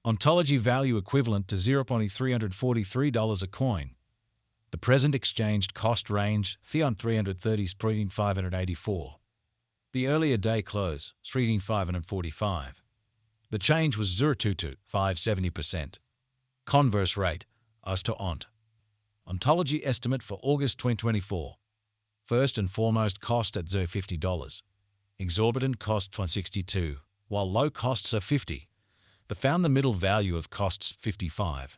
Ontology value equivalent to $0.343 a coin. The present exchanged cost range, Theon 330.584. The earlier day close, 3.545. The change was 0.2257%. Converse rate, as to Ont. Ontology estimate for August 2024. First and foremost cost at $50. Exorbitant costs $162, while low costs are $50. The found the middle value of costs $55.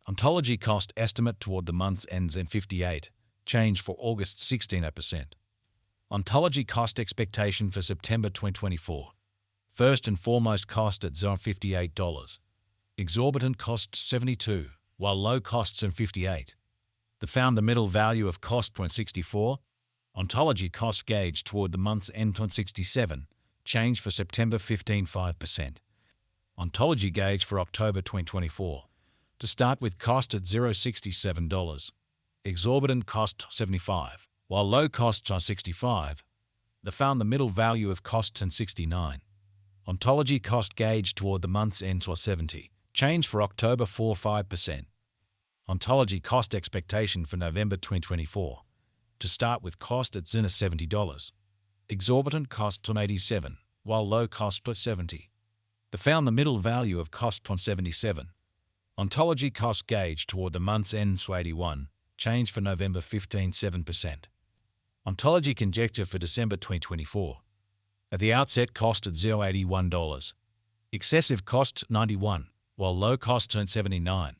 Ontology cost estimate toward the month's ends in $58. Change for August 16%. Ontology cost expectation for September 2024. First and foremost cost at $58. Exorbitant costs $72, while low costs are $58. The found the middle value of cost $64. Ontology cost gauge toward the month's end $67. Change for September 15.5%. Ontology gauge for October 2024. To start with cost at $67. Exorbitant cost $75, while low costs are $65. The found the middle value of costs $69. Ontology cost gauge toward the month's end was $70. Change for October 4.5%. Ontology cost expectation for November 2024. To start with cost at $70. Exorbitant cost $87, while low cost $70. The found the middle value of cost $77. Ontology cost gauge toward the month's end $81. Change for November 15.7%. Ontology conjecture for December 2024. At the outset cost at $81. Excessive cost $91, while low cost $79.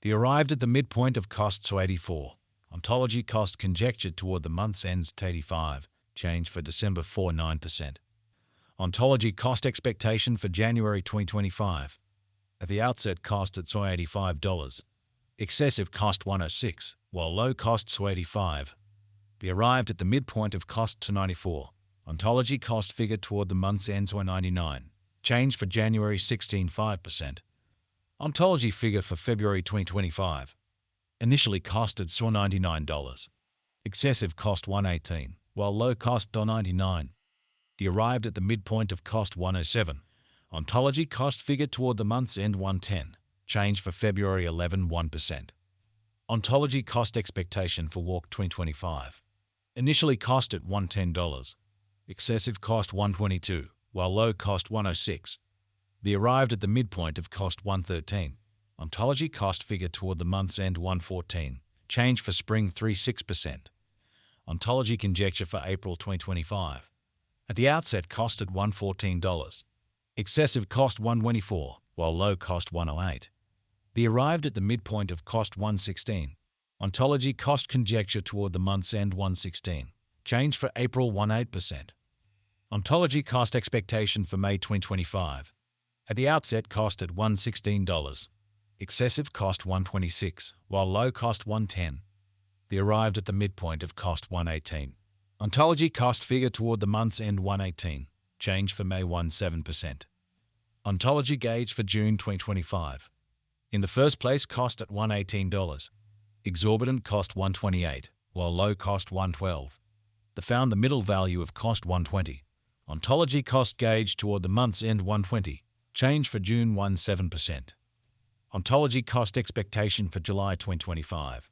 The arrived at the midpoint of costs $84. Ontology cost conjecture toward the month's ends $85. Change for December 4.9%. Ontology cost expectation for January 2025. At the outset cost at $85. Excessive cost $106, while low costs $85. The arrived at the midpoint of costs $94. Ontology cost figure toward the month's end $99. Change for January 16.5%. Ontology figure for February 2025. Initially costed $99. Excessive cost $118, while low cost $99. The arrived at the midpoint of cost $107. Ontology cost figure toward the month's end $110. Change for February 1%. Ontology cost expectation for Walk 2025. Initially cost at $110. Excessive cost $122, while low cost $106. The arrived at the midpoint of cost $113. Ontology cost figure toward the month's end $114. Change for spring 3.6%. Ontology conjecture for April 2025. At the outset cost at $114. Excessive cost $124, while low cost $108. The arrived at the midpoint of cost $116. Ontology cost conjecture toward the month's end $116. Change for April 18%. Ontology cost expectation for May 2025. At the outset cost at $116. Excessive cost $126, while low cost $110. The arrived at the midpoint of cost $118. Ontology cost figure toward the month's end $118. Change for May 17%. Ontology gauge for June 2025. In the first place cost at $118. Exorbitant cost $128, while low cost $112. The found the middle value of cost $120. Ontology cost gauge toward the month's end $120. Change for June 17%. Ontology cost expectation for July 2025.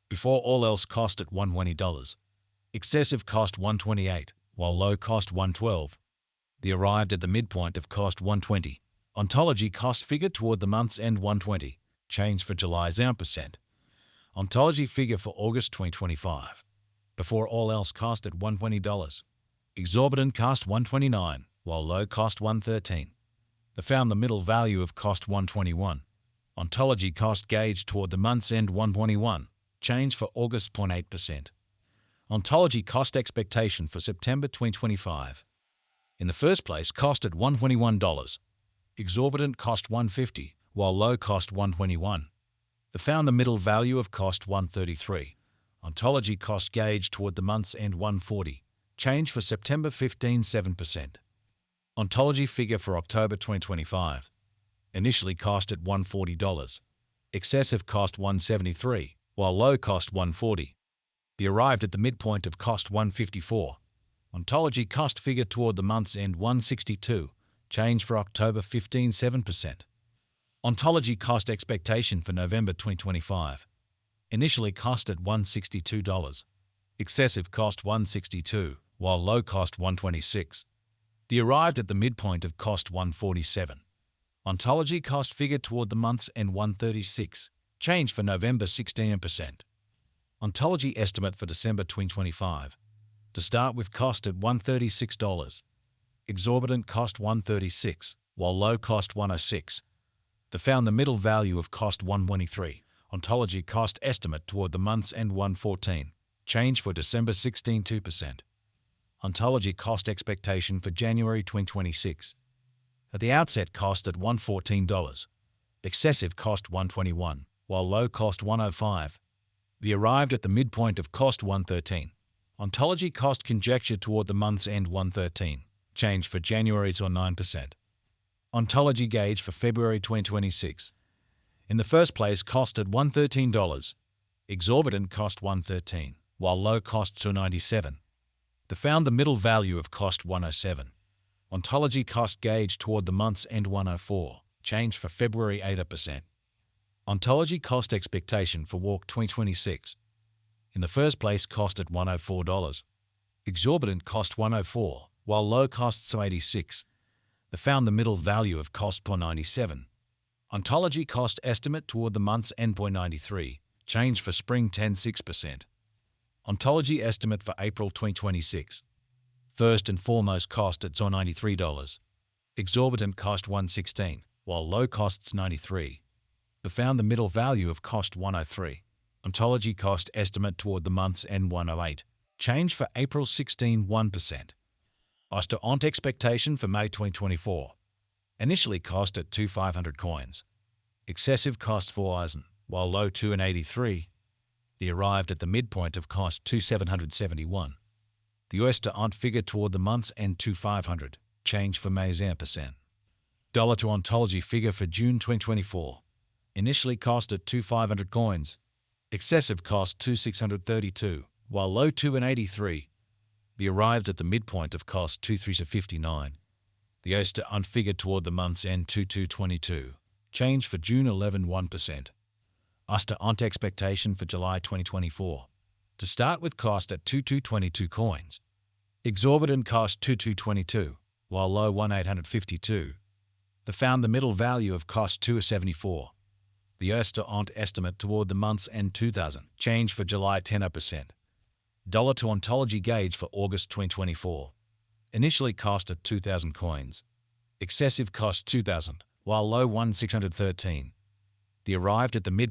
Before all else cost at $120. Excessive cost $128, while low cost $112. The arrived at the midpoint of cost $120. Ontology cost figure toward the month's end $120. Change for July 0%. Ontology figure for August 2025. Before all else cost at $120. Exorbitant cost $129, while low cost $113. The found the middle value of cost $121. Ontology cost gauge toward the month's end $121. Change for August 0.8%. Ontology cost expectation for September 2025. In the first place cost at $121. Exorbitant cost $150, while low cost $121. The found the middle value of cost $133. Ontology cost gauge toward the month's end $140. Change for September 15.7%. Ontology figure for October 2025. Initially cost at $140. Excessive cost $173, while low cost $140. The arrived at the midpoint of cost $154. Ontology cost figure toward the month's end $162. Change for October 15.7%. Ontology cost expectation for November 2025. Initially cost at $162. Excessive cost $162, while low cost $126. The arrived at the midpoint of cost $147. Ontology cost figure toward the month's end $136. Change for November 16%. Ontology estimate for December 2025. To start with cost at $136. Exorbitant cost $136, while low cost $106. They found the middle value of cost $123. Ontology cost estimate toward the month's end $114. Change for December 2%. Ontology cost expectation for January 2026. At the outset cost at $114. Excessive cost $121, while low cost $105. The arrived at the midpoint of cost $113. Ontology cost conjecture toward the month's end $113. Change for January's or 9%. Ontology gauge for February 2026. In the first place cost at $113. Exorbitant cost $113, while low cost $297. They found the middle value of cost $107. Ontology cost gauge toward the month's end $104. Change for February 8%. Ontology cost expectation for Walk 2026. In the first place cost at $104. Exorbitant cost $104, while low costs $86. They found the middle value of cost $97. Ontology cost estimate toward the month's end $93. Change for spring 6%. Ontology estimate for April 2026. First and foremost cost at $93. Exorbitant cost $116, while low costs $93. They found the middle value of cost $103. Ontology cost estimate toward the month's end $108. Change for April 1%. Oster Ont expectation for May 2024. Initially cost at 2,500 coins. Excessive cost 4,000, while low 283. The arrived at the midpoint of cost 2,771. The Oster Ont figure toward the month's end 2,500. Change for May's %. Dollar to Ontology figure for June 2024. Initially cost at 2,500 coins. Excessive cost 2,632, while low 283. The arrived at the midpoint of cost 2,359. The Oster Ont figure toward the month's end 2,222. Change for June 1%. Oster Ont expectation for July 2024. To start with cost at 2,222 coins. Exorbitant cost 2,222, while low 1,852. They found the middle value of cost 2,74. The Oster Ont estimate toward the month's end 2,000. Change for July 10%. Dollar to Ontology gauge for August 2024. Initially cost at 2,000 coins. Excessive cost 2,000, while low 1,613. The arrived at the midpoint